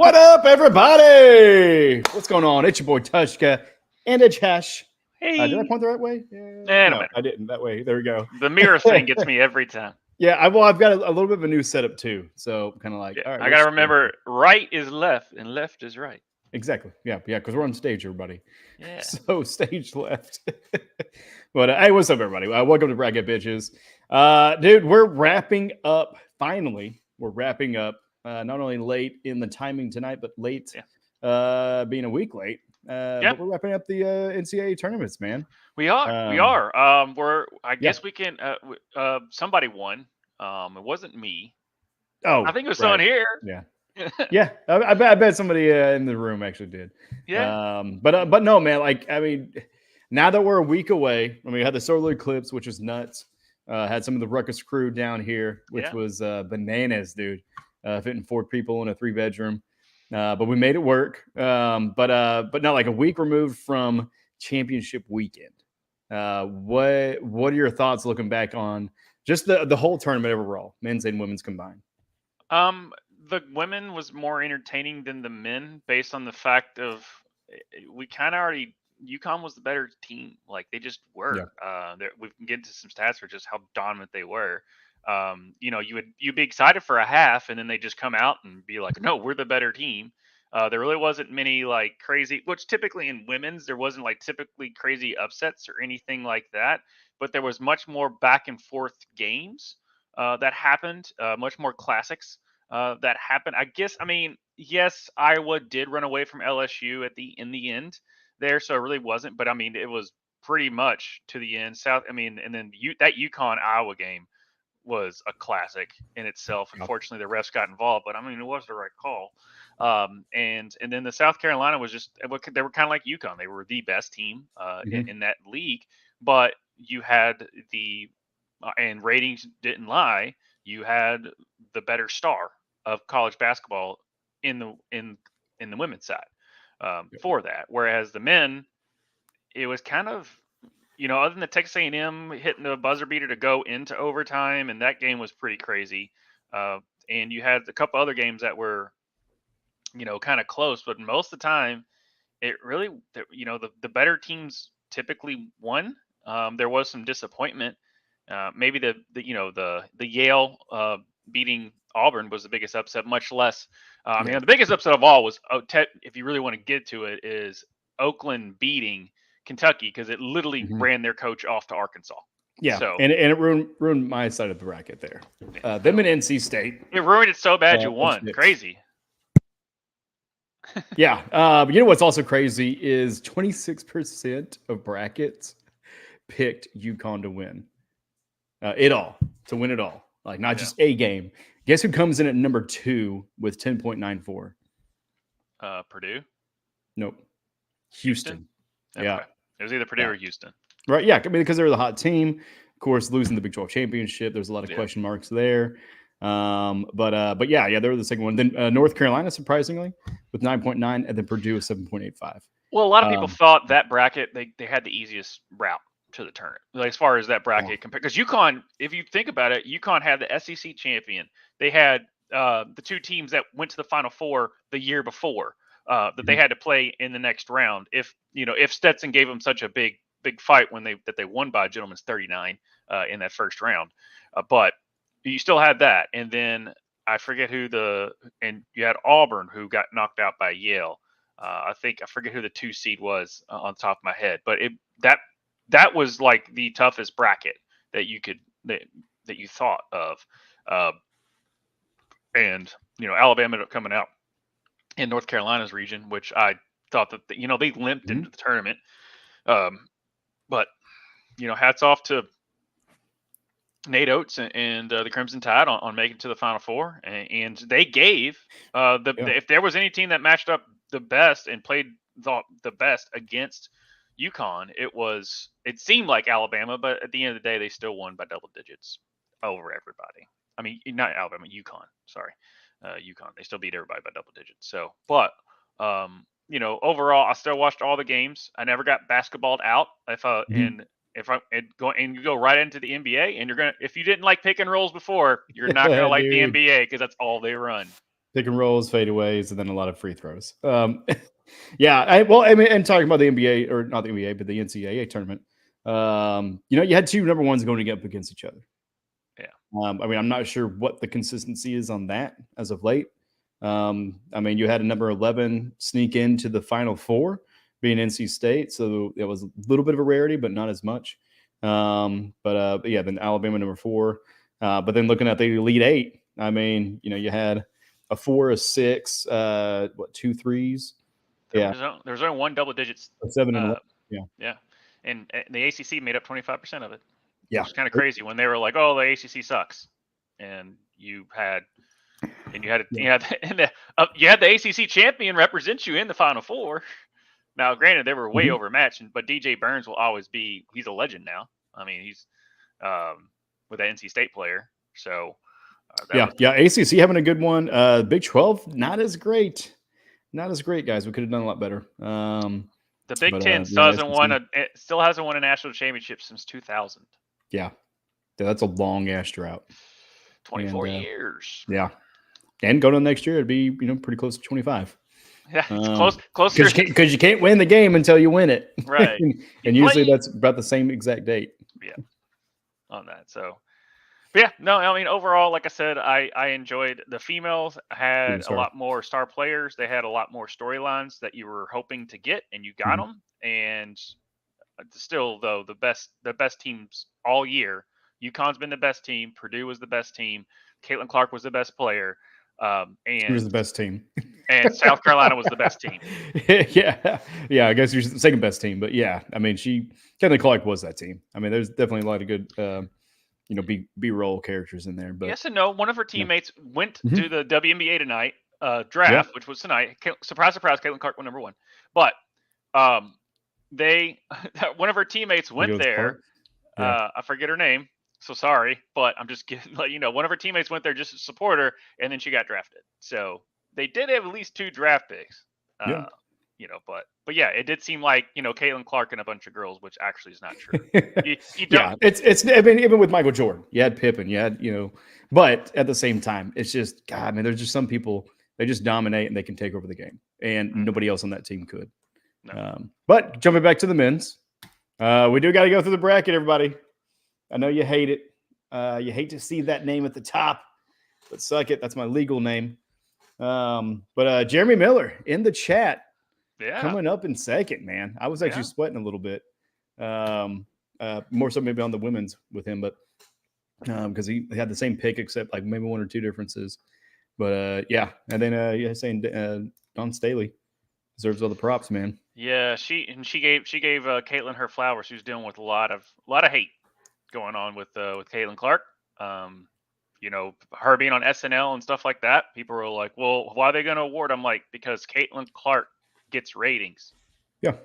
What up, everybody? What's going on? It's your boy Tvshka and Josh. Hey. Did I point the right way? No, I didn't. That way. There we go. The mirror thing gets me every time. Yeah, I've got a little bit of a new setup too. So kind of like, Yeah, all right. I got to remember right is left and left is right. Exactly. Yeah, because we're on stage, everybody. Yeah. So stage left. But hey, what's up, everybody? Welcome to Bracket Bitches. Dude, we're wrapping up. Finally, we're wrapping up. Not only late in the timing tonight, but late, being a week late. But we're wrapping up the NCAA tournaments, man. We are. I guess we can. Somebody won. It wasn't me. Oh, I think it was someone here. Yeah. Yeah, I bet somebody in the room actually did. Yeah. But no, man. Like, I mean, now that we're a week away, I mean, we had the solar eclipse, which was nuts. Had some of the Ruckus crew down here, which was bananas, dude. Fitting 4 people in a 3-bedroom, but we made it work. But now, like a week removed from championship weekend, what are your thoughts looking back on just the whole tournament overall, men's and women's combined? The women was more entertaining than the men, based on the fact of we kind of already. UConn was the better team. Like they just were. We can get into some stats for just how dominant they were. You'd be excited for a half, and then they just come out and be like, "No, we're the better team." There really wasn't many like crazy, which typically in women's there wasn't like typically crazy upsets or anything like that. But there was much more back and forth games that happened, much more classics that happened. I guess. I mean, yes, Iowa did run away from LSU in the end there, so it really wasn't. But I mean, it was pretty much to the end. And then that UConn Iowa game was a classic in itself. Unfortunately, the refs got involved, but I mean, it was the right call. And then the South Carolina was just they were kind of like UConn. They were the best team in that league, but you had and ratings didn't lie. You had the better star of college basketball in the women's side for that. Whereas the men, it was kind of, other than the Texas A&M hitting the buzzer beater to go into overtime, and that game was pretty crazy. And you had a couple other games that were, kind of close, but most of the time, it really, the better teams typically won. There was some disappointment. Maybe the Yale beating Auburn was the biggest upset, much less. The biggest upset of all was, if you really want to get to it, is Oakland beating Kentucky, because it literally ran their coach off to Arkansas. Yeah, so, and it ruined my side of the bracket there. Them in NC State. It ruined it so bad you won. Crazy. Yeah. But you know what's also crazy is 26% of brackets picked UConn to win to win it all. Like not just a game. Guess who comes in at number 2 with 10.94? Purdue? Nope. Houston. Okay. Yeah. It was either Purdue or Houston. Right. Yeah. I mean, because they were the hot team. Of course, losing the Big 12 championship, there's a lot of question marks there. But yeah, they were the second one. Then North Carolina, surprisingly, with 9.9, and then Purdue with 7.85. Well, a lot of people thought that bracket they had the easiest route to the tournament, like, as far as that bracket compared. Because UConn, if you think about it, UConn had the SEC champion. They had the 2 teams that went to the Final Four the year before that they had to play in the next round. If Stetson gave them such a big fight when they won by a gentleman's 39 in that first round, but you still had that. And then I forget and you had Auburn, who got knocked out by Yale. I forget who the 2 seed was on the top of my head, but that was like the toughest bracket that you thought of. And Alabama ended up coming out in North Carolina's region, which I thought that they limped into the tournament. But hats off to Nate Oates and the Crimson Tide on making it to the Final Four, and they gave if there was any team that matched up the best and played the best against UConn, it seemed like Alabama, but at the end of the day, they still won by double digits over everybody. I mean, not Alabama, UConn. Sorry, UConn. They still beat everybody by double digits. So, but overall, I still watched all the games. I never got basketballed out. And you go right into the NBA, and if you didn't like pick and rolls before, you're not gonna like the NBA, because that's all they run. Pick and rolls, fadeaways, and then a lot of free throws. And talking about the NBA, or not the NBA, but the NCAA tournament, you had two number ones going up against each other. Yeah. I'm not sure what the consistency is on that as of late. You had a number 11 sneak into the Final Four, being NC State, so it was a little bit of a rarity, but not as much. Then Alabama number 4. But then looking at the Elite Eight, you had a 4, a 6, 2 threes. There's only one double digits. 7 and 11. Yeah. And the ACC made up 25% of it. Yeah. It's kind of crazy when they were like, "Oh, the ACC sucks," and you had the ACC champion represent you in the Final Four. Now, granted, they were way overmatched, but DJ Burns will always he's a legend now. He's with that NC State player. So ACC having a good one. Big 12 not as great, guys. We could have done a lot better. The Big Ten still hasn't won a national championship since 2000. Yeah, that's a long ass drought. 24 years. Yeah, and going to next year, it'd be pretty close to 25. Yeah, it's closer because you can't win the game until you win it, right? and usually that's about the same exact date. Yeah, on that. So, but yeah, no, overall, like I said, I enjoyed the females had a lot more star players. They had a lot more storylines that you were hoping to get, and you got them. And still, though, the best teams all year. UConn's been the best team. Purdue was the best team. Caitlin Clark was the best player. And she was the best team. And South Carolina was the best team. Yeah. I guess you're the second best team, but yeah, Caitlin Clark was that team. There's definitely a lot of good, B-roll characters in there. But yes and no. One of her teammates went to the WNBA tonight draft, which was tonight. Surprise, surprise, Caitlin Clark went number 1. But one of her teammates went there. I forget her name. So sorry, but I'm just one of her teammates went there just to support her, and then she got drafted. So they did have at least 2 draft picks. But yeah, it did seem like Caitlin Clark and a bunch of girls, which actually is not true. You don't. It's even with Michael Jordan, you had Pippen, you had but at the same time, it's just God, man. There's just some people they just dominate and they can take over the game, and nobody else on that team could. No. But jumping back to the men's, we do got to go through the bracket, everybody. I know you hate it. You hate to see that name at the top, but suck it. That's my legal name. But Jeremy Miller in the chat, coming up in second, man. I was actually sweating a little bit. More so maybe on the women's with him, but because he had the same pick except like maybe 1 or 2 differences. But and then saying Dawn Staley deserves all the props, man. Yeah, she gave Caitlin her flowers. She was dealing with a lot of hate going on with Caitlin Clark. Her being on SNL and stuff like that. People were like, well, why are they going to award? I'm like, because Caitlin Clark gets ratings. Yeah.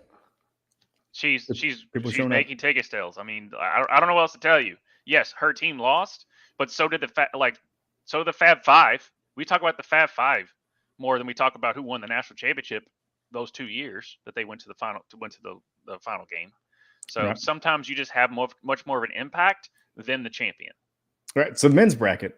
She's making ticket sales. I don't know what else to tell you. Yes, her team lost, but so did the Fab Five. We talk about the Fab Five more than we talk about who won the national championship those 2 years that they went to the final game. So sometimes you just have much more of an impact than the champion. Right. So men's bracket.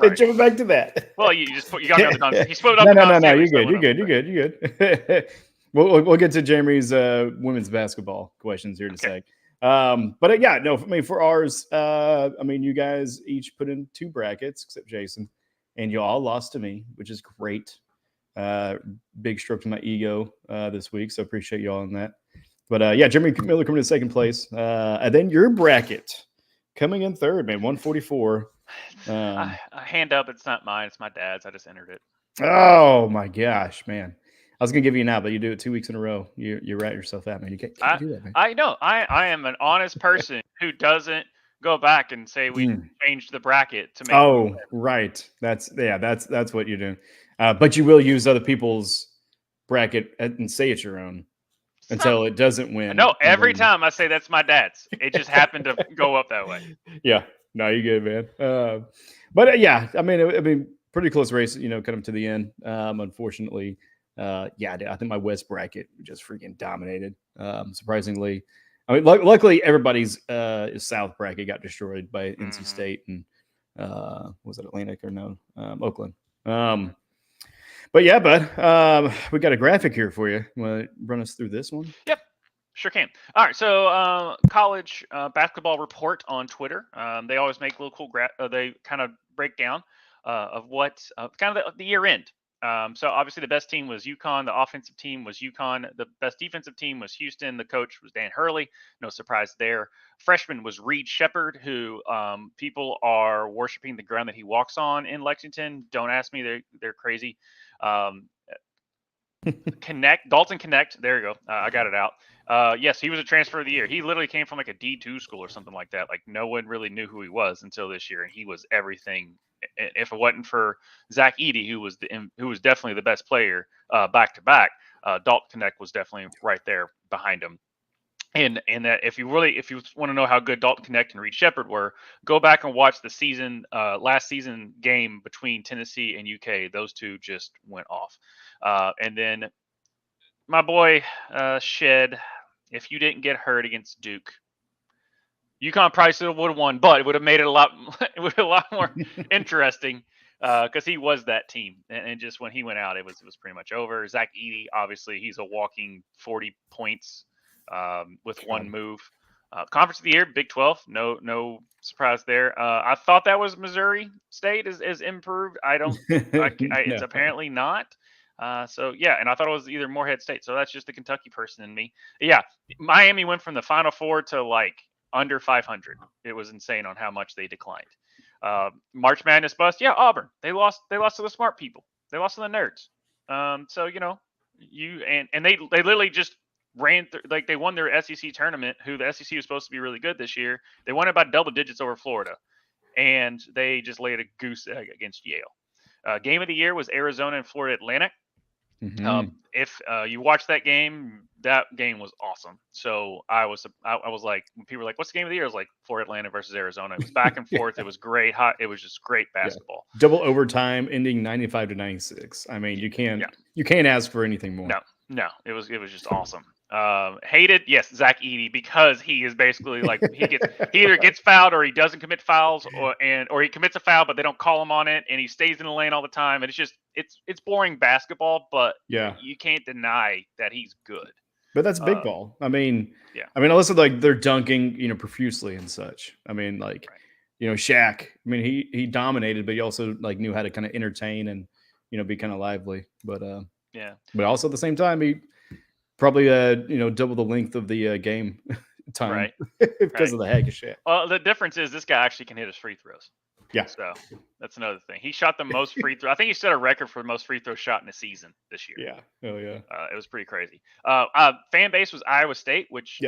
Jumping back to that. Well, you got me on the Don. You split it up. No. You're good. We'll get to Jeremy's women's basketball questions here in a sec. For ours, you guys each put in 2 brackets except Jason, and you all lost to me, which is great. Big stroke to my ego this week, so appreciate you all on that. But Jeremy Miller coming in second place, and then your bracket coming in third, man, 144. Hand up, it's not mine, it's my dad's. I just entered it. Oh my gosh, man! I was gonna give you an out, but you do it 2 weeks in a row. You rat yourself out, man. You can't do that, man. I know. I am an honest person who doesn't go back and say we changed the bracket to make. Oh, right. That's what you're doing. But you will use other people's bracket and say it's your own until it doesn't win. No, every time I say that's my dad's. It just happened to go up that way. Yeah. No, you're good, man. Pretty close race, coming to the end. Unfortunately, I think my West bracket just freaking dominated. Surprisingly, luckily everybody's South bracket got destroyed by NC State and was it Atlantic or no? Oakland. But yeah, bud, we got a graphic here for you. Want to run us through this one? Yep. Sure can. All right, so college basketball report on Twitter. They always make little cool they kind of break down of what kind of the year end. So obviously the best team was UConn. The offensive team was UConn. The best defensive team was Houston. The coach was Dan Hurley. No surprise there. Freshman was Reed Shepherd, who people are worshiping the ground that he walks on in Lexington. Don't ask me; they're crazy. Um, Dalton Connect. There you go. I got it out. Yes, he was a transfer of the year. He literally came from like a D2 school or something like that. Like no one really knew who he was until this year, and he was everything. If it wasn't for Zach Edey, who was definitely the best player back to back, Dalton Connect was definitely right there behind him. And that if you want to know how good Dalton Connect and Reed Shepherd were, go back and watch the last season game between Tennessee and UK. Those two just went off. And then my boy Shed, if you didn't get hurt against Duke, UConn probably still would have won, but it would have made it a lot more interesting because he was that team. And just when he went out, it was pretty much over. Zach Edey, obviously, he's a walking 40 points with one move. Conference of the year, Big 12, no surprise there. I thought that was Missouri State is improved. It's apparently not. So yeah, and I thought it was either Morehead State. So that's just the Kentucky person in me. Yeah, Miami went from the Final Four to like under 500. It was insane on how much they declined. March Madness bust. Yeah, Auburn. They lost to the smart people. They lost to the nerds. So they literally just ran through, like they won their SEC tournament. Who the SEC was supposed to be really good this year. They won about double digits over Florida, and they just laid a goose egg against Yale. Game of the year was Arizona and Florida Atlantic. Mm-hmm. If you watch that game was awesome. So I was like, when people were like, "What's the game of the year?" I was like, Florida Atlantic versus Arizona. It was back and forth. It was great. It was just great basketball. Yeah. Double overtime, ending 95-96. I mean, you can't ask for anything more. No, it was just awesome. Hated, yes, Zach Edey, because he is basically like he either gets fouled or he doesn't commit fouls, or he commits a foul but they don't call him on it, and he stays in the lane all the time, and it's boring basketball, but you can't deny that he's good. But that's big ball. I mean, also like they're dunking, profusely and such. I mean, like, Shaq. I mean, he dominated, but he also like knew how to kind of entertain and be kind of lively. But but also at the same time, he probably double the length of the game time, right? because of the heck of shit. Well, the difference is this guy actually can hit his free throws. Yeah. So that's another thing. He shot the most free throw. I think he set a record for the most free throws shot in a season this year. Yeah. Oh yeah. It was pretty crazy. Fan base was Iowa State, which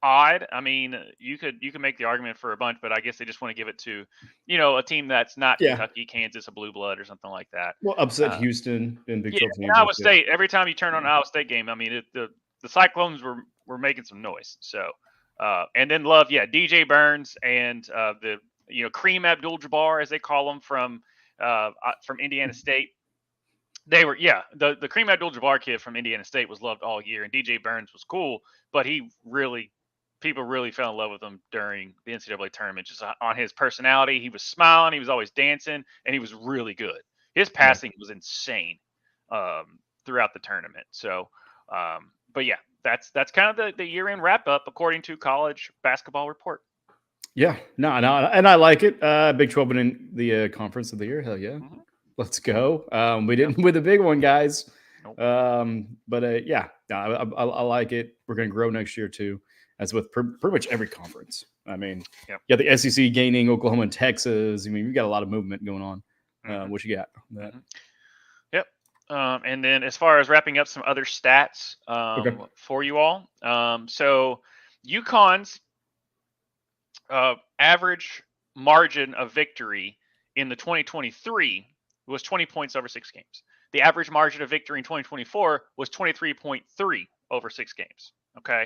odd. I mean, you could make the argument for a bunch, but I guess they just want to give it to, a team that's not Kentucky, Kansas, a blue blood or something like that. Well, upset Houston in Big 12 teams. Iowa State. Every time you turn on an Iowa State game, I mean, the Cyclones were making some noise. So, and then love, DJ Burns and the Kareem Abdul-Jabbar, as they call him, from Indiana State. They were, the Kareem Abdul-Jabbar kid from Indiana State was loved all year, and DJ Burns was cool, but people really fell in love with him during the NCAA tournament, just on his personality. He was smiling, he was always dancing, and he was really good. His passing was insane throughout the tournament. So, but yeah, that's kind of the year-end wrap-up according to College Basketball Report. Yeah, no, and I like it. Big 12 winning the conference of the year. Hell yeah. Mm-hmm. Let's go. We didn't win the big one, guys. Nope. But I like it. We're going to grow next year too, as with pretty much every conference. I mean, the SEC gaining Oklahoma and Texas. I mean, we got a lot of movement going on. Mm-hmm. What you got? Mm-hmm. Yep. And then as far as wrapping up some other stats for you all. So UConn's average margin of victory in the 2023 was 20 points over 6 games. The average margin of victory in 2024 was 23.3 over 6 games. Okay.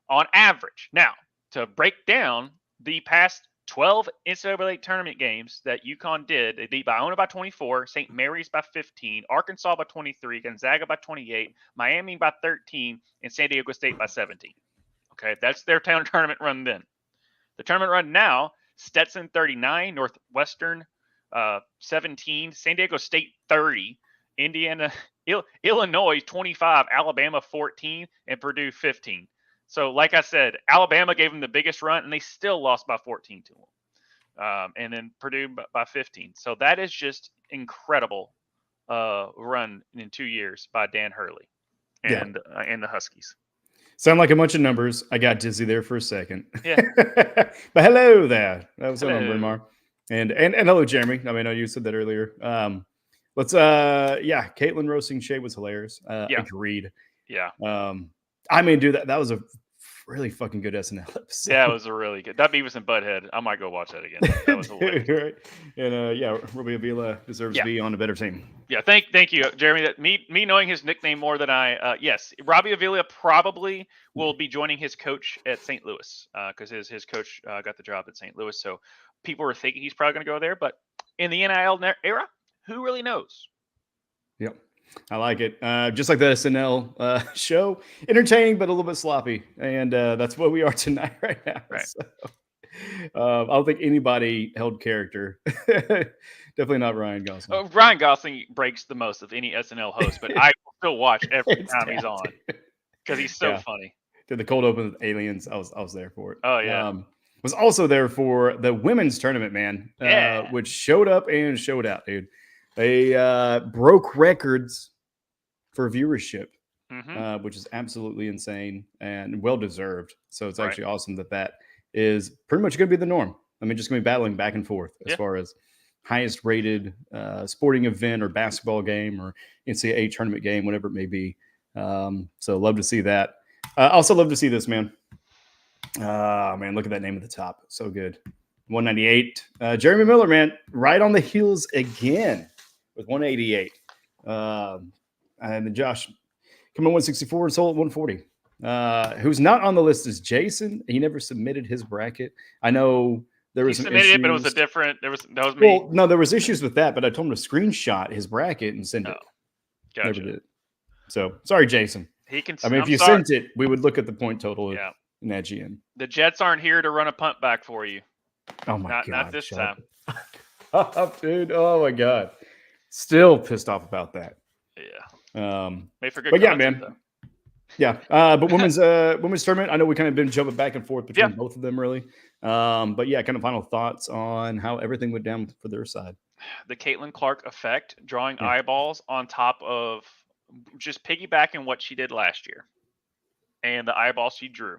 On average. Now, to break down the past 12 NCAA tournament games that UConn did, they beat Iona by 24, St. Mary's by 15, Arkansas by 23, Gonzaga by 28, Miami by 13, and San Diego State by 17. Okay. That's their tournament run then. The tournament run now, Stetson 39, Northwestern 17, San Diego State 30, Indiana, Illinois 25, Alabama 14, and Purdue 15. So, like I said, Alabama gave them the biggest run, and they still lost by 14 to them. And then Purdue by 15. So that is just incredible run in 2 years by Dan Hurley and the Huskies. Sound like a bunch of numbers. I got dizzy there for a second. Yeah. But hello there. That was on Bryn. And hello, Jeremy. I mean, I know you said that earlier. Caitlin roasting Shea was hilarious. Agreed. Yeah. I mean, dude, that was a really fucking good SNL episode. Yeah, it was a really good. That Beavis and Butthead. I might go watch that again. That was hilarious. Right. And Robbie Avila deserves to be on a better team. Yeah, thank you, Jeremy. That me knowing his nickname more than I. Yes, Robbie Avila probably will be joining his coach at St. Louis because his coach got the job at St. Louis. So people were thinking he's probably going to go there. But in the NIL era, who really knows? Yep. I like it. Just like the SNL show, entertaining but a little bit sloppy, and that's what we are tonight right now. Right. So, I don't think anybody held character. Definitely not Ryan Gosling. Ryan Gosling breaks the most of any SNL host, but I will still watch every time he's on because he's so funny. Did the cold open with Aliens? I was there for it. Oh yeah. Was also there for the women's tournament, man. Which showed up and showed out, dude. They broke records for viewership, which is absolutely insane and well-deserved. So it's actually awesome that is pretty much going to be the norm. I mean, just going to be battling back and forth as far as highest rated sporting event or basketball game or NCAA tournament game, whatever it may be. So love to see that. Also love to see this, man. Man, look at that name at the top. So good. 198. Jeremy Miller, man, right on the heels again with 188. And then Josh coming 164 and sold at 140. Who's not on the list is Jason. He never submitted his bracket. I know there was some issues. It, but it was that was me. Well, no, there was issues with that, but I told him to screenshot his bracket and send it. Gotcha. Never did. So sorry, Jason. He can. I mean, if you sent it, we would look at the point total in that GM. The Jets aren't here to run a punt back for you. Oh my god! Not this time. Dude. Oh my god. Still pissed off about that. Yeah. Made for good. But yeah, man. Though. Yeah. But women's tournament. I know we kind of been jumping back and forth between both of them, really. But yeah, kind of final thoughts on how everything went down for their side. The Caitlin Clark effect, drawing eyeballs on top of just piggybacking what she did last year, and the eyeballs she drew,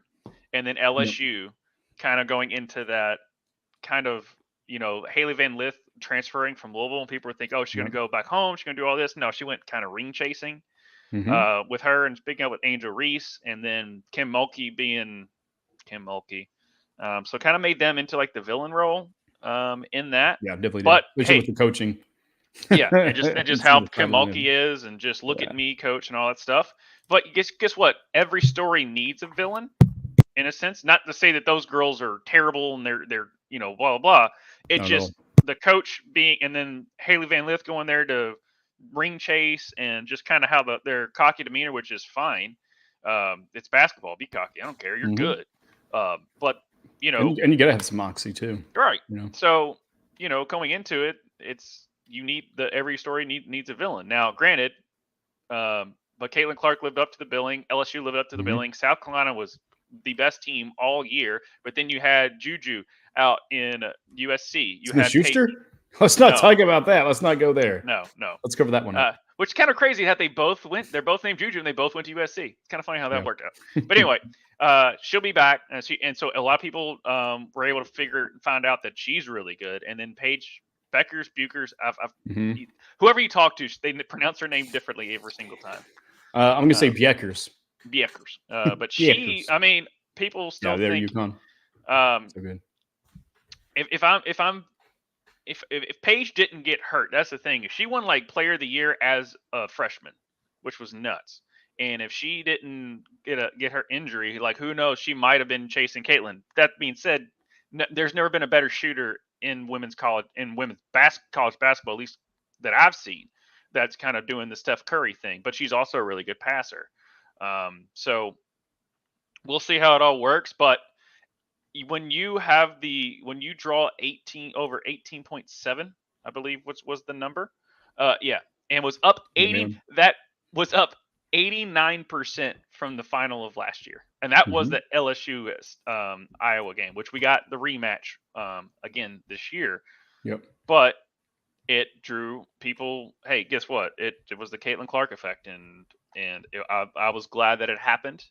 and then LSU kind of going into that kind of. Haley Van Lith transferring from Louisville, and people were thinking, oh, she's going to go back home. She's going to do all this. No, she went kind of ring chasing with her and speaking up with Angel Reese, and then Kim Mulkey being Kim Mulkey. So kind of made them into like the villain role in that. Yeah, definitely. But with the coaching. Yeah, and just how Kim Mulkey is, and just look at me, coach, and all that stuff. But guess what? Every story needs a villain, in a sense. Not to say that those girls are terrible and they're blah blah blah. It just the coach being, and then Haley Van Lith going there to ring chase, and just kind of how their cocky demeanor, which is fine. It's basketball. Be cocky. I don't care. You're good. But and you gotta have some moxie too, right? So going into it, you need every story needs a villain. Now, granted, but Caitlin Clark lived up to the billing. LSU lived up to the billing. South Carolina was the best team all year, but then you had Juju out in USC. You had Schuster. Let's not talk about that. Let's not go there. No. Let's cover that one up. Which is kind of crazy that they both went. They're both named Juju, and they both went to USC. It's kind of funny how that worked out. But anyway, she'll be back, and so a lot of people were able to find out that she's really good. And then Paige Buchers, whoever you talk to, they pronounce her name differently every single time. I'm going to say Buchers. But she, I mean, people still think. UConn. So good. If Paige didn't get hurt, that's the thing. If she won like Player of the Year as a freshman, which was nuts, and if she didn't get her injury, like who knows, she might have been chasing Caitlin. That being said, there's never been a better shooter in women's college college basketball, at least that I've seen. That's kind of doing the Steph Curry thing, but she's also a really good passer. So we'll see how it all works. But when you draw over 18.7, I believe was the number. and was up 80. That was up 89% from the final of last year, and that was the LSU Iowa game, which we got the rematch again this year. Yep. But it drew people. Hey, guess what? It was the Caitlin Clark effect, and I was glad that it happened.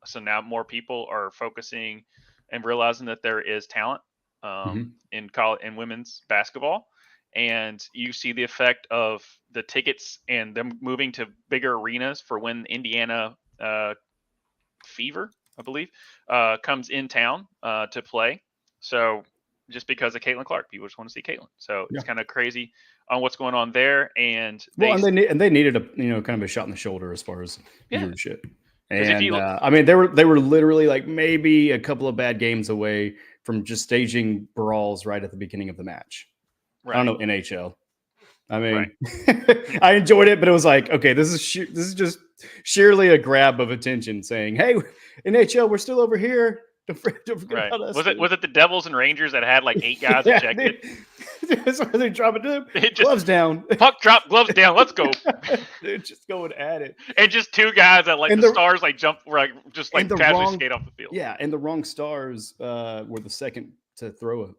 So now more people are focusing and realizing that there is talent in college and women's basketball. And you see the effect of the tickets and them moving to bigger arenas for when Indiana Fever, I believe, comes in town to play. So just because of Caitlin Clark, people just want to see Caitlin. So it's kind of crazy on what's going on there. And they needed a kind of a shot in the shoulder as far as viewership. And I mean, they were literally like maybe a couple of bad games away from just staging brawls right at the beginning of the match. Right. I don't know NHL. I mean, I enjoyed it, but it was like, okay, this is just sheerly a grab of attention, saying, "Hey, NHL, we're still over here. Don't forget about us." Was it the Devils and Rangers that had like 8 guys ejected? That's why they drop it. Gloves down. Puck drop, gloves down. Let's go. They're just going at it. And just 2 guys that like the Stars like jump just like casually skate off the field. Yeah, and the wrong Stars were the second to throw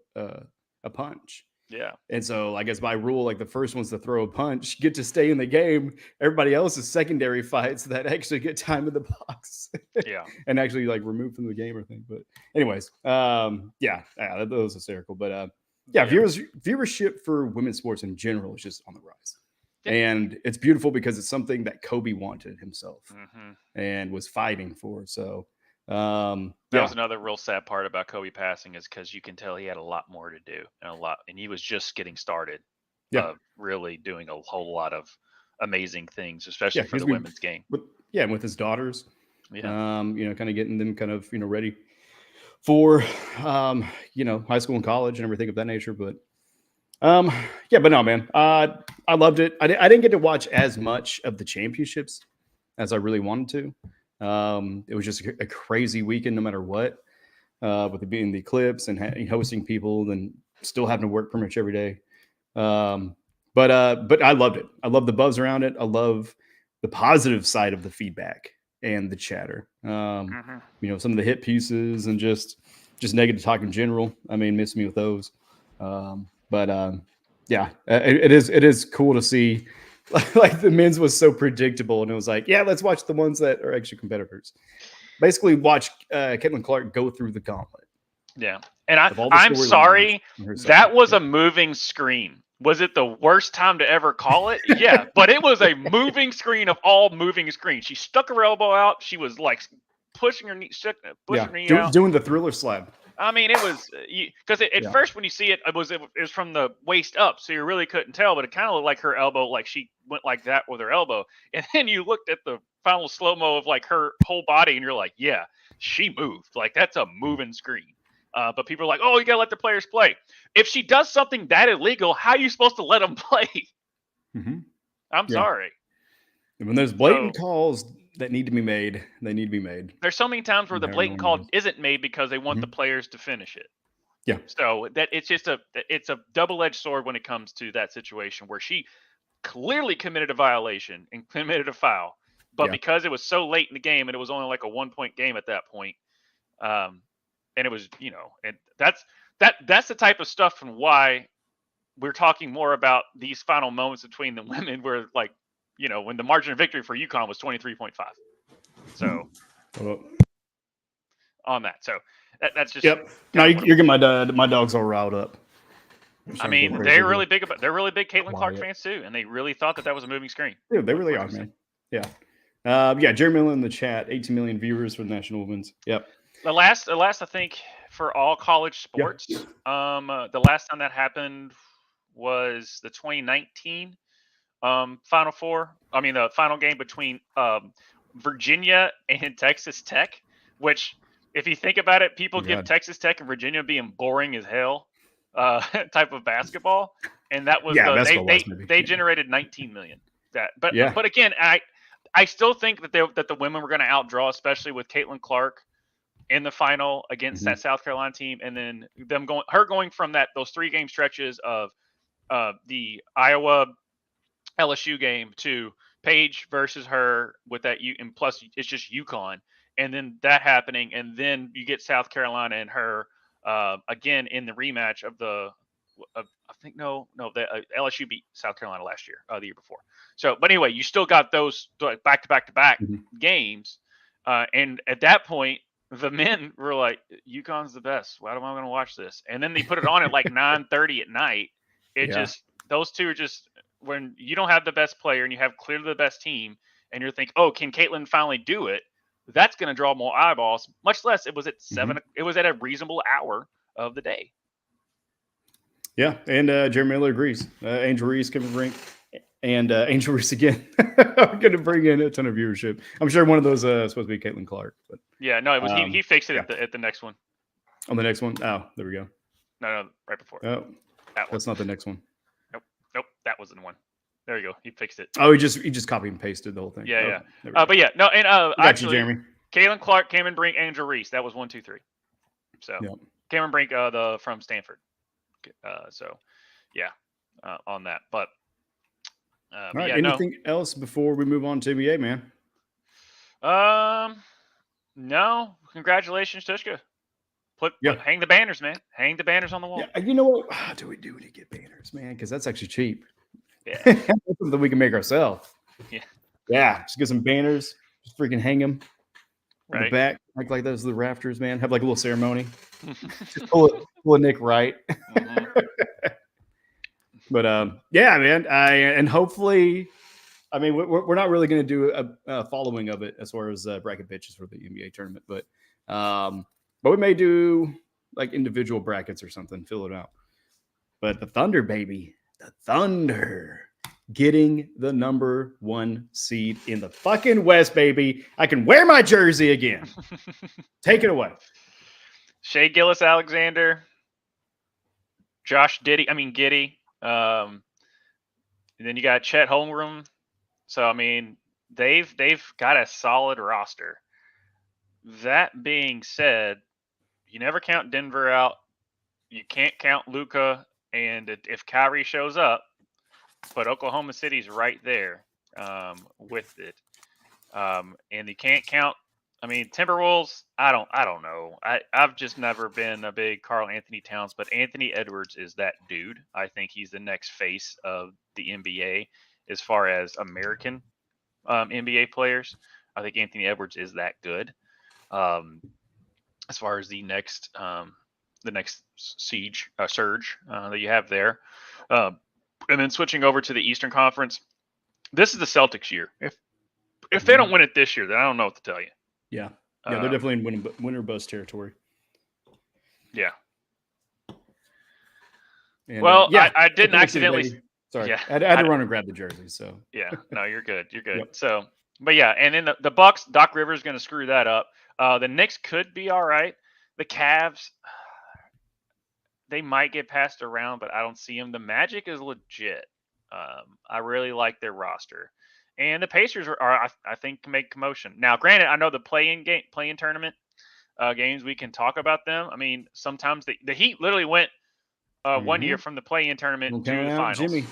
a punch. Yeah. And so I guess by rule, like the first one's to throw a punch, get to stay in the game. Everybody else is secondary fights that actually get time in the box. Yeah. And actually like removed from the game or thing. But anyways, that was hysterical. But viewership for women's sports in general is just on the rise. Yeah. And it's beautiful because it's something that Kobe wanted himself and was fighting for. So that was another real sad part about Kobe passing, is because you can tell he had a lot more to do and he was just getting started. Really doing a whole lot of amazing things, especially for the women's game. And with his daughters, kind of getting them kind of ready for high school and college and everything of that nature. But but no, man, I loved it. I didn't get to watch as much of the championships as I really wanted to. It was just a crazy weekend, no matter what, with it being the eclipse and hosting people and still having to work pretty much every day. But I loved it. I love the buzz around it. I love the positive side of the feedback and the chatter. Some of the hit pieces and just negative talk in general. I mean, miss me with those. It is cool to see. Like the men's was so predictable, and it was like, let's watch the ones that are actually competitors. Basically, watch Caitlin Clark go through the gauntlet. Yeah, and I'm sorry, that was a moving screen. Was it the worst time to ever call it? Yeah, but it was a moving screen of all moving screens. She stuck her elbow out. She was like pushing her knee, her knee out, doing the Thriller slab. I mean, it was because at first when you see it, it was from the waist up, so you really couldn't tell. But it kind of looked like her elbow, like she went like that with her elbow. And then you looked at the final slow mo of like her whole body, and you're like, yeah, she moved. Like that's a moving screen. But people are like, oh, you gotta let the players play. If she does something that illegal, how are you supposed to let them play? I'm sorry. And when there's blatant calls that need to be made, they need to be made. There's so many times where the blatant call isn't made because they want the players to finish it. Yeah. So that it's a double-edged sword when it comes to that situation where she clearly committed a violation and committed a foul, but because it was so late in the game and it was only like a 1-point game at that point, and it was and that's the type of stuff and why we're talking more about these final moments between the women where like. When the margin of victory for UConn was 23.5. So on that. So that's just Now you're getting my dogs all riled up. I mean, they're really big Caitlin Clark fans too, and they really thought that was a moving screen. Yeah, they really are, man. Yeah. Jerry Miller in the chat, 18 million viewers for the National Women's. Yep. The last I think for all college sports, the last time that happened was the 2019 Final Four. I mean, the final game between Virginia and Texas Tech, which, if you think about it, people give Texas Tech and Virginia being boring as hell type of basketball, and that was they generated 19 million. But again, I still think that the women were going to outdraw, especially with Caitlin Clark in the final against that South Carolina team, and then her going from those 3-game stretches of the Iowa LSU game to Paige versus her with that and plus it's just UConn, and then that happening, and then you get South Carolina and her again in the rematch of the I think the LSU beat South Carolina last year, the year before. So, but anyway, you still got those back to back games, and at that point, the men were like, "UConn's the best. Why am I going to watch this?" And then they put it on at like 9:30 at night. It just those two are just when you don't have the best player and you have clearly the best team, and you're thinking, "Oh, can Caitlin finally do it?" That's going to draw more eyeballs. Much less it was at 7. It was at a reasonable hour of the day. Yeah, and Jeremy Miller agrees. Angel Reese, Kevin Brink, and Angel Reese again are going to bring in a ton of viewership. I'm sure one of those is supposed to be Caitlin Clark. But yeah, no, it was he fixed it at the next one. On the next one? Oh, there we go. No, right before. Oh, that's not the next one. Nope, that wasn't the one. There you go. He fixed it. Oh, he just copied and pasted the whole thing. Yeah. But yeah, no, and actually, Jeremy. Caitlin Clark, Cameron Brink, Angel Reese. That was 1, 2, 3. So Cameron Brink, from Stanford. So yeah, on that. But all right. Anything else before we move on to NBA, man? No. Congratulations, Tshka. Hang the banners, man. Hang the banners on the wall. Yeah, you know what? How do we do to get banners, man? Because that's actually cheap. Yeah, that's something that we can make ourselves. Yeah. Just get some banners. Just freaking hang them. Right. The back, like those the rafters, man. Have like a little ceremony. Just pull Nick right. But yeah, man. And hopefully, I mean, we're not really going to do a following of it as far as bracket pitches for the NBA tournament, but we may do like individual brackets or something, fill it out. But the Thunder, baby, the Thunder. Getting the number 1 seed in the fucking West, baby. I can wear my jersey again. Take it away. Shai Gilgeous-Alexander, Josh Giddey. And then you got Chet Holmgren. So I mean, they've got a solid roster. That being said, you never count Denver out. You can't count Luka, and if Kyrie shows up. But Oklahoma City's right there with it, and you can't count. I mean, Timberwolves. I don't know. I've just never been a big Karl Anthony Towns, but Anthony Edwards is that dude. I think he's the next face of the NBA as far as American NBA players. I think Anthony Edwards is that good. As far as the next surge that you have there. And then switching over to the Eastern Conference, this is the Celtics' year. If they don't win it this year, then I don't know what to tell you. Yeah, they're definitely in winner bust territory. Yeah. And, I didn't accidentally. Sorry, I had to run and grab the jersey. So yeah, no, you're good. You're good. Yep. So, but yeah, and then the Bucks, Doc Rivers is going to screw that up. The Knicks could be all right. The Cavs. They might get passed around, but I don't see them. The Magic is legit. I really like their roster, and the Pacers are I think can make commotion. Now, granted, I know the play-in tournament games. We can talk about them. I mean, sometimes the Heat literally went 1 year from the play-in tournament to the finals. Jimmy.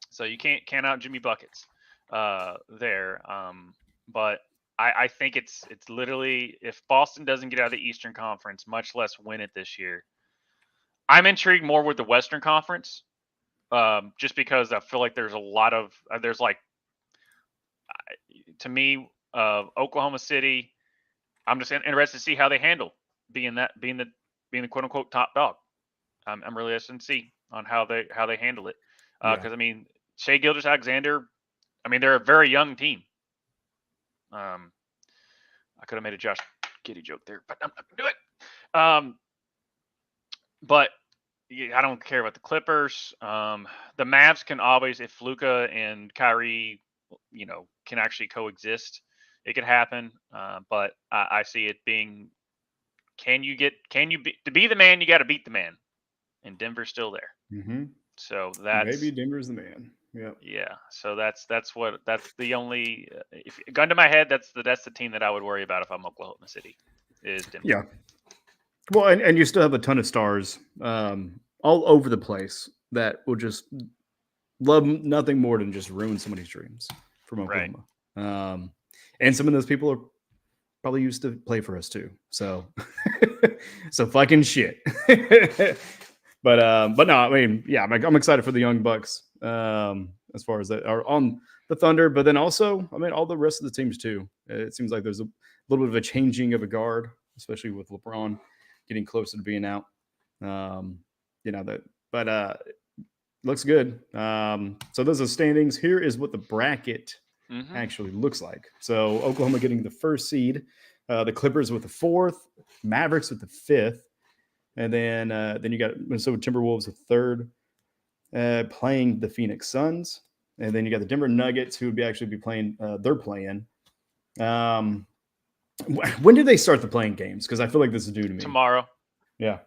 So you can't count out Jimmy buckets there. But I think it's literally if Boston doesn't get out of the Eastern Conference, much less win it this year. I'm intrigued more with the Western Conference, just because I feel like there's a lot of to me, Oklahoma City. I'm just interested to see how they handle being the quote unquote top dog. I'm really interested to see on how they handle it because I mean Shai Gilgeous-Alexander. I mean they're a very young team. I could have made a Josh Giddey joke there, but I'm not gonna do it. But I don't care about the Clippers. The Mavs can always, if Luka and Kyrie, can actually coexist, it could happen. But I see it being, to be the man, you got to beat the man, and Denver's still there. Mm-hmm. So that's maybe Denver's the man. Yeah. Yeah. So that's the only. If gun to my head, that's the team that I would worry about if I'm Oklahoma City. Is Denver. Yeah. Well, and you still have a ton of stars all over the place that will just love nothing more than just ruin somebody's dreams from Oklahoma. Right. And some of those people are probably used to play for us too. So, so fucking shit. But no, I mean, yeah, I'm excited for the Young Bucks as far as that are on the Thunder, but then also, I mean, all the rest of the teams too. It seems like there's a little bit of a changing of a guard, especially with LeBron getting closer to being out. But looks good. So those are standings. Here is what the bracket actually looks like. So Oklahoma getting the first seed, the Clippers with the 4th, Mavericks with the 5th, and then you got Minnesota Timberwolves with 3rd, playing the Phoenix Suns, and then you got the Denver Nuggets who would actually be playing. They're playing. When do they start the playing games? Because I feel like this is due to me tomorrow. Yeah.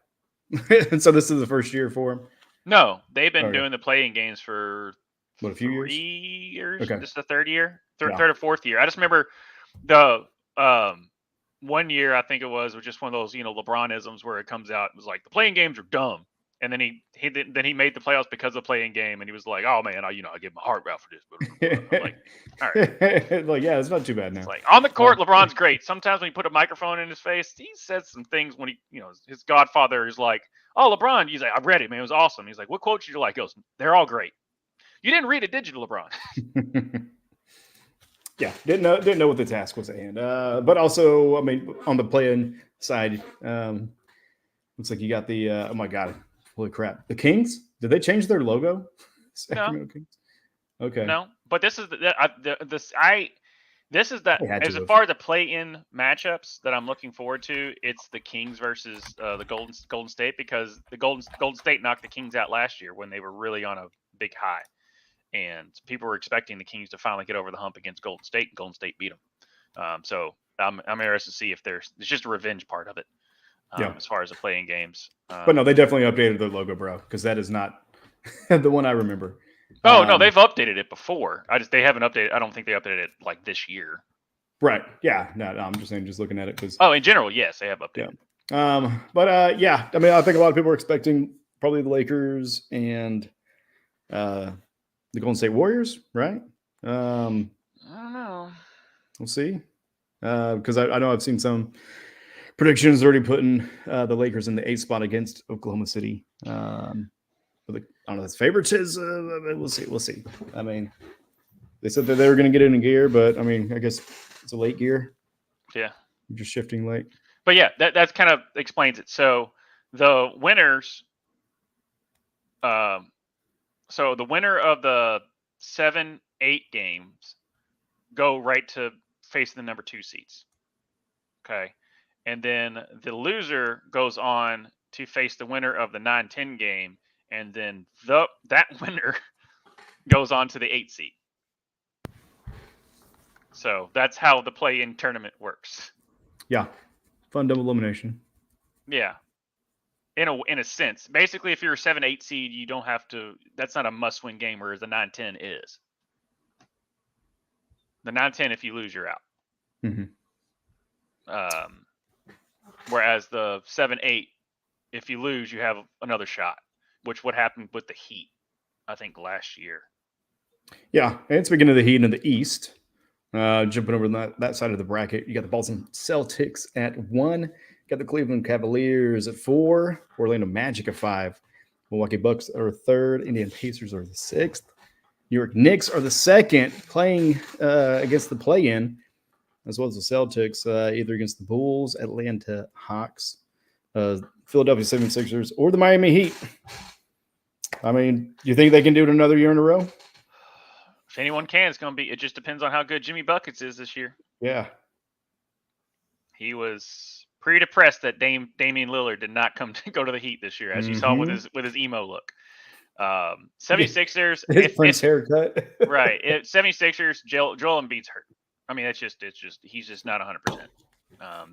And so this is the first year for them. No, they've been doing the playing games for a few 3 years. Okay. This is the 3rd year, third or 4th year. I just remember the 1 year, I think it was just one of those, LeBronisms where it comes out. It was like the playing games are dumb, and then he made the playoffs because of the playing game, and he was like, "Oh man, I give my heart out for this." I'm like, all right, like yeah, it's not too bad now. It's like on the court, LeBron's great. Sometimes when you put a microphone in his face, he says some things when his godfather is like, "Oh, LeBron," he's like, "I read it, man, it was awesome." He's like, "What quote did you like?" He goes, "They're all great." You didn't read it, did you, LeBron? Yeah, didn't know what the task was at hand. But also, I mean, on the play-in side, looks like you got the oh my god, holy crap, the Kings. Did they change their logo? No. Kings? Okay. No, but this is as far as the play-in matchups that I'm looking forward to. It's the Kings versus the Golden State, because the Golden State knocked the Kings out last year when they were really on a big high. And people were expecting the Kings to finally get over the hump against Golden State, and Golden State beat them. So I'm interested to see if it's just a revenge part of it, as far as the playing games. But no, they definitely updated their logo, bro, because that is not the one I remember. Oh no, they've updated it before. They haven't updated. I don't think they updated it like this year. Right? Yeah. No, I'm just saying, just looking at it because. Oh, in general, yes, they have updated. Yeah. But yeah, I mean, I think a lot of people are expecting probably the Lakers and the Golden State Warriors, right? I don't know. We'll see. Because I know I've seen some predictions already putting the Lakers in the 8th spot against Oklahoma City. But I don't know, that's favoritism. We'll see. I mean, they said that they were going to get it in gear, but I mean, I guess it's a late gear. Yeah. You're just shifting late. But yeah, that kind of explains it. So the winners, so the winner of the 7-8 games go right to face the number 2 seeds. Okay. And then the loser goes on to face the winner of the 9-10 game. And then that winner goes on to the 8 seed. So that's how the play-in tournament works. Yeah. Fun double elimination. Yeah. In a sense, basically, if you're a 7-8 seed, you don't have to. That's not a must-win game, whereas the 9-10 is. The 9-10, if you lose, you're out. Mm-hmm. Whereas the 7-8, if you lose, you have another shot, which would happen with the Heat, I think, last year. Yeah, and speaking of the Heat in the East, jumping over that side of the bracket, you got the Boston Celtics at 1. Got the Cleveland Cavaliers at 4, Orlando Magic at 5, Milwaukee Bucks are 3rd, Indiana Pacers are the 6th, New York Knicks are the 2nd, playing against the play-in, as well as the Celtics, either against the Bulls, Atlanta Hawks, Philadelphia 76ers, or the Miami Heat. I mean, do you think they can do it another year in a row? If anyone can, it's going to be. It just depends on how good Jimmy Buckets is this year. Yeah. He was pretty depressed that Damian Lillard did not go to the Heat this year, as you saw with his emo look. 76ers. His Prince haircut. Right. 76ers, Joel Embiid's hurt. I mean, it's just he's just not 100%.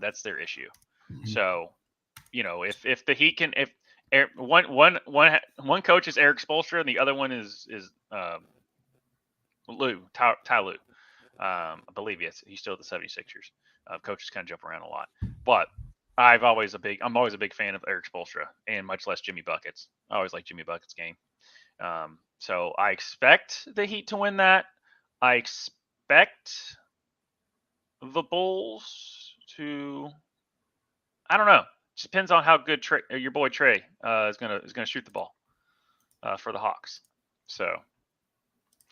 That's their issue. So, if the Heat can, if one coach is Eric Spoelstra and the other one is Ty Lue. I believe he's still at the 76ers. Coaches kind of jump around a lot, but I'm always a big fan of Eric Spoelstra, and much less Jimmy Buckets. I always like Jimmy Buckets' game. So I expect the Heat to win that. I expect the Bulls to. I don't know. It depends on how good your boy Trey is gonna shoot the ball for the Hawks. So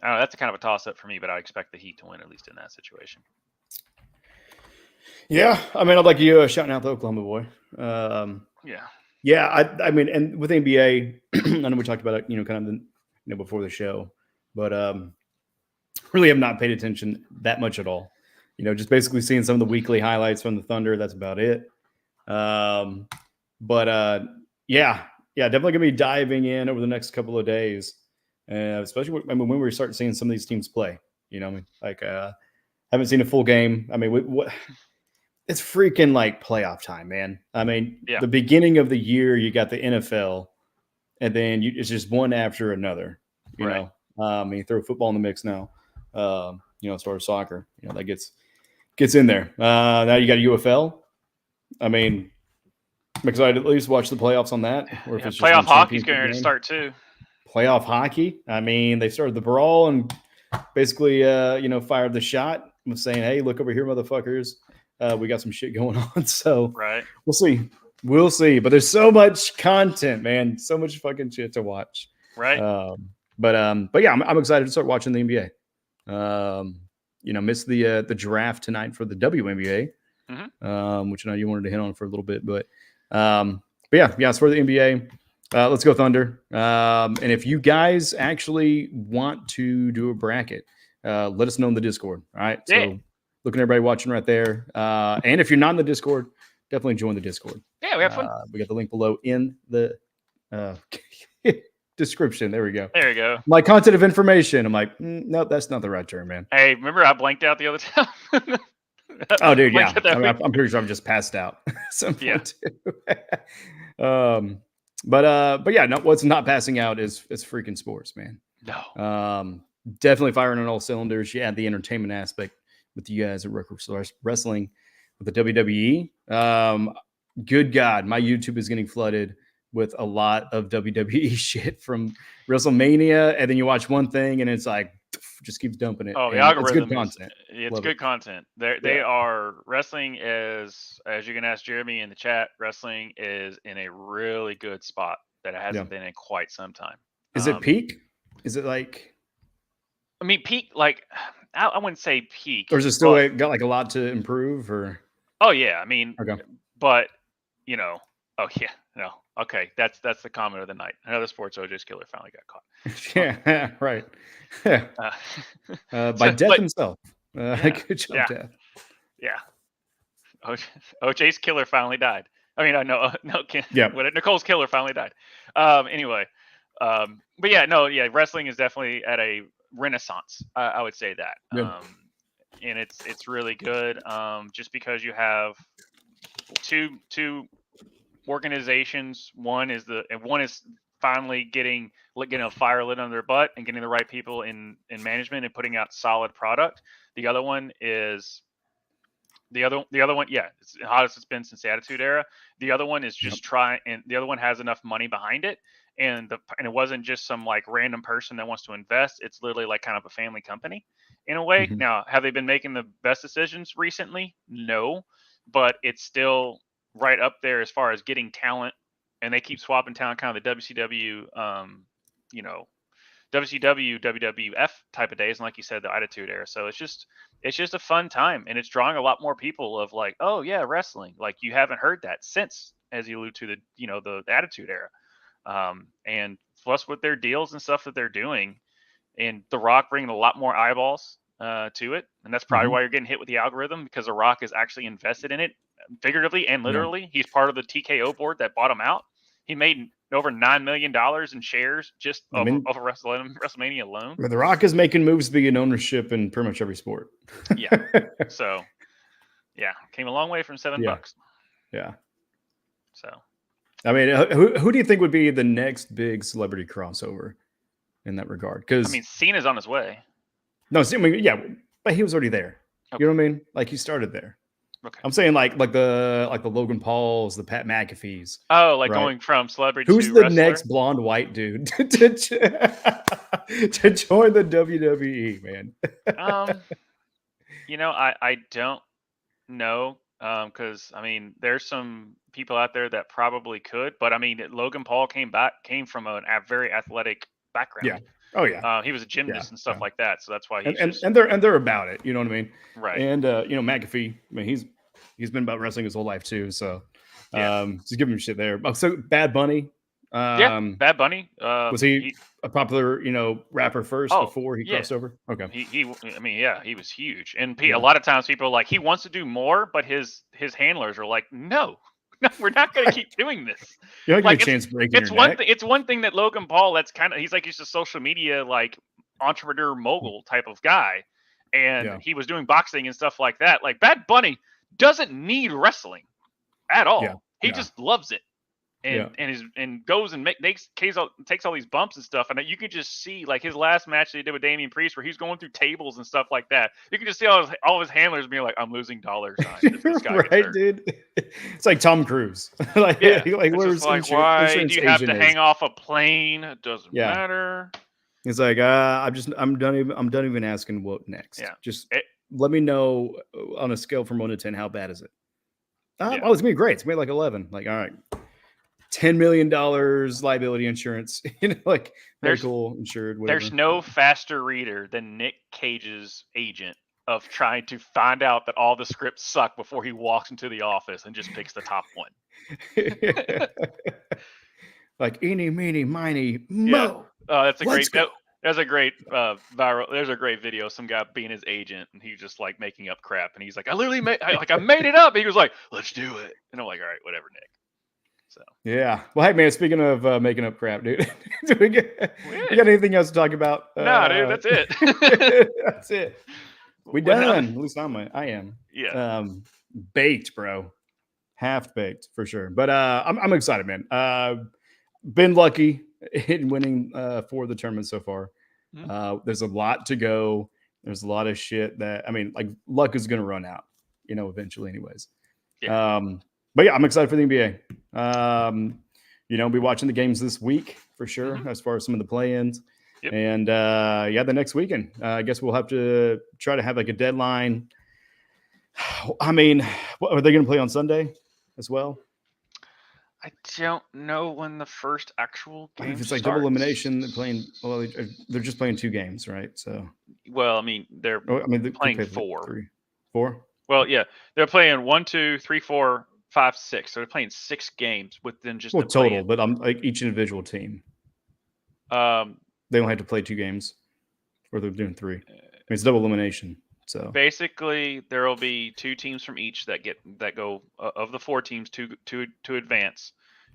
I don't know. That's kind of a toss up for me, but I expect the Heat to win, at least in that situation. Yeah, I mean, I'd like you shouting out the Oklahoma boy. Yeah. I mean, and with NBA, I know we talked about it, kind of before the show, but really have not paid attention that much at all. Just basically seeing some of the weekly highlights from the Thunder. That's about it. But yeah, definitely gonna be diving in over the next couple of days, especially when we start seeing some of these teams play. Haven't seen a full game. I mean, it's freaking like playoff time, man. I mean, the beginning of the year, you got the NFL, and then it's just one after another. You know, I mean, throw football in the mix now. As far as soccer, that gets in there. Now you got UFL. I mean, I'm excited to at least watch the playoffs on that. Or if it's playoff hockey's going to start too. Playoff hockey. I mean, they started the brawl and basically, fired the shot. I'm saying, hey, look over here, motherfuckers. We got some shit going on. So we'll see. But there's so much content, man. So much fucking shit to watch. Right. But yeah, I'm excited to start watching the NBA. Missed the draft tonight for the WNBA, which I know you wanted to hit on for a little bit, but yeah, it's for the NBA. Let's go Thunder. And if you guys actually want to do a bracket, let us know in the Discord. All right. Yeah. So looking at everybody watching right there. And if you're not in the Discord, definitely join the Discord. Yeah, we have fun. We got the link below in the description. There we go. There you go. My content of information. I'm like, nope, that's not the right term, man. Hey, remember I blanked out the other time? Oh, dude, yeah. I'm pretty sure I'm just passed out. But yeah, no, what's not passing out is freaking sports, man. No. Definitely firing on all cylinders. You add the entertainment aspect with you guys at Ruckus Wrestling with the WWE. Good God, my YouTube is getting flooded with a lot of WWE shit from WrestleMania, and then you watch one thing and it's like just keeps dumping it. Oh, the algorithm. It's good content. It's good content. They are wrestling as you can ask Jeremy in the chat. Wrestling is in a really good spot that it hasn't been in quite some time. Is it peak? Is it like? I mean, peak. Like I wouldn't say peak. Or is it still got like a lot to improve? Or? Oh yeah, I mean, okay. But oh yeah, no. Okay, that's the comment of the night. Another sports OJ's killer finally got caught. Yeah, right. By Death himself. Good job, Death. Yeah. OJ's killer finally died. I mean, no. Yeah. Nicole's killer finally died. Anyway, but yeah, wrestling is definitely at a renaissance. I would say that. Yeah. And it's really good. Just because you have two organizations. One is finally getting a fire lit under their butt and getting the right people in management and putting out solid product. The other one is the other one. Yeah, it's the hottest it's been since the Attitude Era. The other one is just and the other one has enough money behind it. And it wasn't just some like random person that wants to invest. It's literally like kind of a family company in a way. Mm-hmm. Now, have they been making the best decisions recently? No, but it's still right up there as far as getting talent, and they keep swapping talent, kind of the WCW, WCW, WWF type of days, and like you said, the Attitude Era. So it's just a fun time, and it's drawing a lot more people of like, oh yeah, wrestling. Like you haven't heard that since, as you allude to the Attitude Era, and plus with their deals and stuff that they're doing, and The Rock bringing a lot more eyeballs to it, and that's probably why you're getting hit with the algorithm, because The Rock is actually invested in it. Figuratively and literally, he's part of the TKO board that bought him out. He made over $9 million in shares just of WrestleMania alone. The Rock is making moves to be in ownership in pretty much every sport. Yeah. So, yeah, came a long way from $7. Yeah. So, I mean, who do you think would be the next big celebrity crossover in that regard? Because I mean, Cena's on his way. No, I mean, yeah, but he was already there. Okay. You know what I mean? Like he started there. Okay. I'm saying like the Logan Pauls, the Pat McAfees. Oh, like right? going from celebrity Who's to the wrestler? next blonde white dude to join the WWE, man? I don't know. Because I mean, there's some people out there that probably could, but I mean, Logan Paul came from a very athletic background. Yeah. Oh yeah. He was a gymnast and stuff Yeah. like that, so that's why And, he's and just and they're and they're about it. You know what I mean? right. And McAfee. I mean, he's been about wrestling his whole life too. So just give him shit there. Oh, so Bad Bunny. Bad Bunny. Was he a popular rapper first before he crossed over? Okay. I mean, yeah, he was huge, and a lot of times people are like, he wants to do more, but his handlers are like, no, we're not going to keep doing this. You're not like a chance breaking it's your one neck. thing. It's one thing that Logan Paul. That's he's a social media like entrepreneur mogul type of guy, and he was doing boxing and stuff like that. Like Bad Bunny doesn't need wrestling at all. He just loves it. And goes and takes all these bumps and stuff, and you could just see like his last match that he did with Damian Priest, where he's going through tables and stuff like that. You can just see all his handlers being like, "I'm losing dollars on this guy." Right, dude. It's like Tom Cruise. why do you have to hang off a plane? It doesn't matter. It's like I'm done even asking what next. Yeah. Just let me know on a scale from 1 to 10, how bad is it? Oh, it's gonna be great. It's gonna be like 11. Like, all right. $10 million liability insurance, like medical insured. Whatever. There's no faster reader than Nick Cage's agent of trying to find out that all the scripts suck before he walks into the office and just picks the top one. Like eeny, meeny, miny, mo. That's a great. There's a great viral. There's a great video of some guy being his agent, and he's just like making up crap, and he's like, I made it up. And he was like, let's do it, and I'm like, all right, whatever, Nick. So yeah. Well, hey man, speaking of making up crap, dude, we got anything else to talk about? No, dude, that's it. That's it. We done. At least I am. Yeah. Baked, bro. Half baked for sure. But I'm excited, man. Been lucky in winning 4 of the tournaments so far. There's a lot to go. There's a lot of shit that like luck is gonna run out, eventually, anyways. Yeah. But yeah, I'm excited for the NBA. Be watching the games this week for sure, as far as some of the play-ins. Yep. And the next weekend, I guess we'll have to try to have like a deadline. I mean, are they going to play on Sunday as well? I don't know when the first actual game if it's like double elimination, they're playing. Well, they're just playing 2 games, right? So. Well, they're playing 4. 3, 4. Well, yeah, they're playing 1, 2, 3, 4, 5, 6. So they're playing 6 games within just total. Play-in. But I'm like each individual team. They don't have to play 2 games, or they're doing 3. It's double elimination. So basically, there will be 2 teams from each that go of the 4 teams to advance,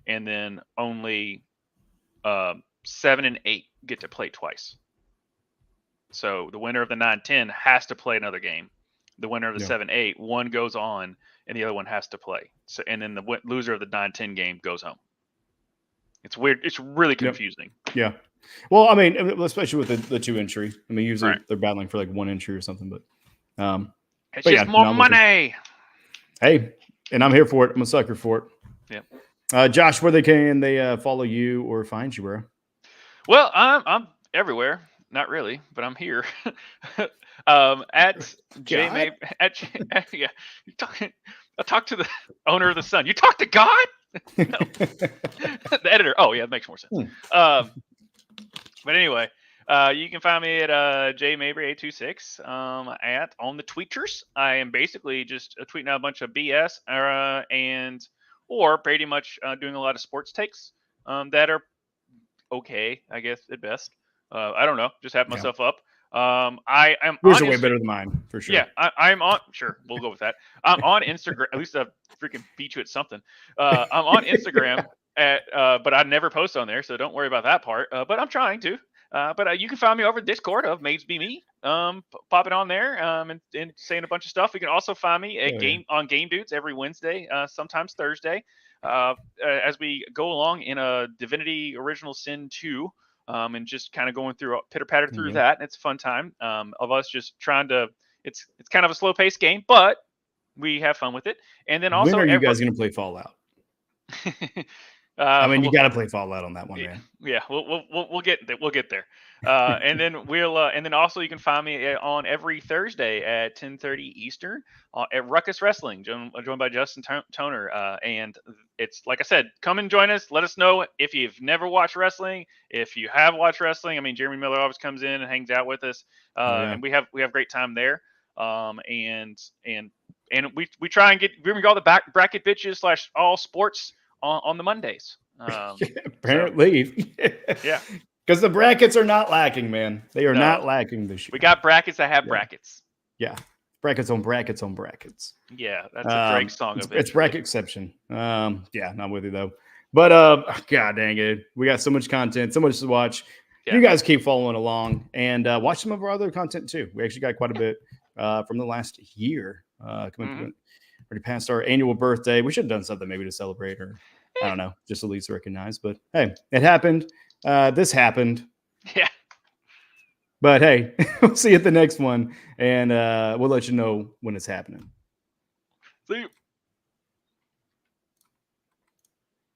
and then only 7 and 8 get to play twice. So the winner of the 9-10 has to play another game. The winner of the 7-8, one goes on, and the other one has to play. So, and then the loser of the 9-10 game goes home. It's weird. It's really confusing. Yeah. Well, especially with the 2 entry. Usually they're battling for like 1 entry or something, but it's just more money. Hey, and I'm here for it. I'm a sucker for it. Yeah. Josh, where can they follow you or find you, bro? Well, I'm everywhere. Not really, but I'm here. At J yeah. I talk to the owner of the Sun. You talk to God? No. The editor. Oh yeah, it makes more sense. But anyway, you can find me at jmabry826 at on the tweeters. I am basically just tweeting out a bunch of BS or pretty much doing a lot of sports takes that are okay, I guess at best. I don't know. Just have myself up. I am. Yours are way better than mine, for sure. Yeah, I'm on. Sure, we'll go with that. I'm on Instagram. At least I freaking beat you at something. I'm on Instagram but I never post on there, so don't worry about that part. But I'm trying to. But you can find me over Discord of Mabes Be Me. Popping on there and saying a bunch of stuff. You can also find me at on Game Dudes every Wednesday, sometimes Thursday, as we go along in a Divinity Original Sin 2. And just kind of going through pitter-patter through that. And it's a fun time of us just trying to. It's kind of a slow-paced game, but we have fun with it. And then also, when are you guys going to play Fallout? I mean, you got to play Fallout on that one, man. Yeah, we'll get there. We'll get there. And then also you can find me on every Thursday at 10:30 Eastern at Ruckus Wrestling, joined by Justin Toner. And it's like I said, come and join us. Let us know if you've never watched wrestling. If you have watched wrestling, I mean, Jeremy Miller always comes in and hangs out with us, and we have great time there. And we try and bring all the bracket bitches / all sports on the Mondays. Apparently. Yeah. Because the brackets are not lacking, man. They are not lacking this year. We got brackets that have brackets. Yeah. Brackets on brackets on brackets. Yeah, that's a Drake song. It's bracket exception. Yeah, not with you though. But God dang it. We got so much content, so much to watch. Yeah. You guys keep following along and watch some of our other content too. We actually got quite a bit from the last year. Already past our annual birthday. We should have done something maybe to celebrate, or I don't know, just at least recognize. But hey, it happened. This happened. Yeah. But hey, we'll see you at the next one, and we'll let you know when it's happening. See you.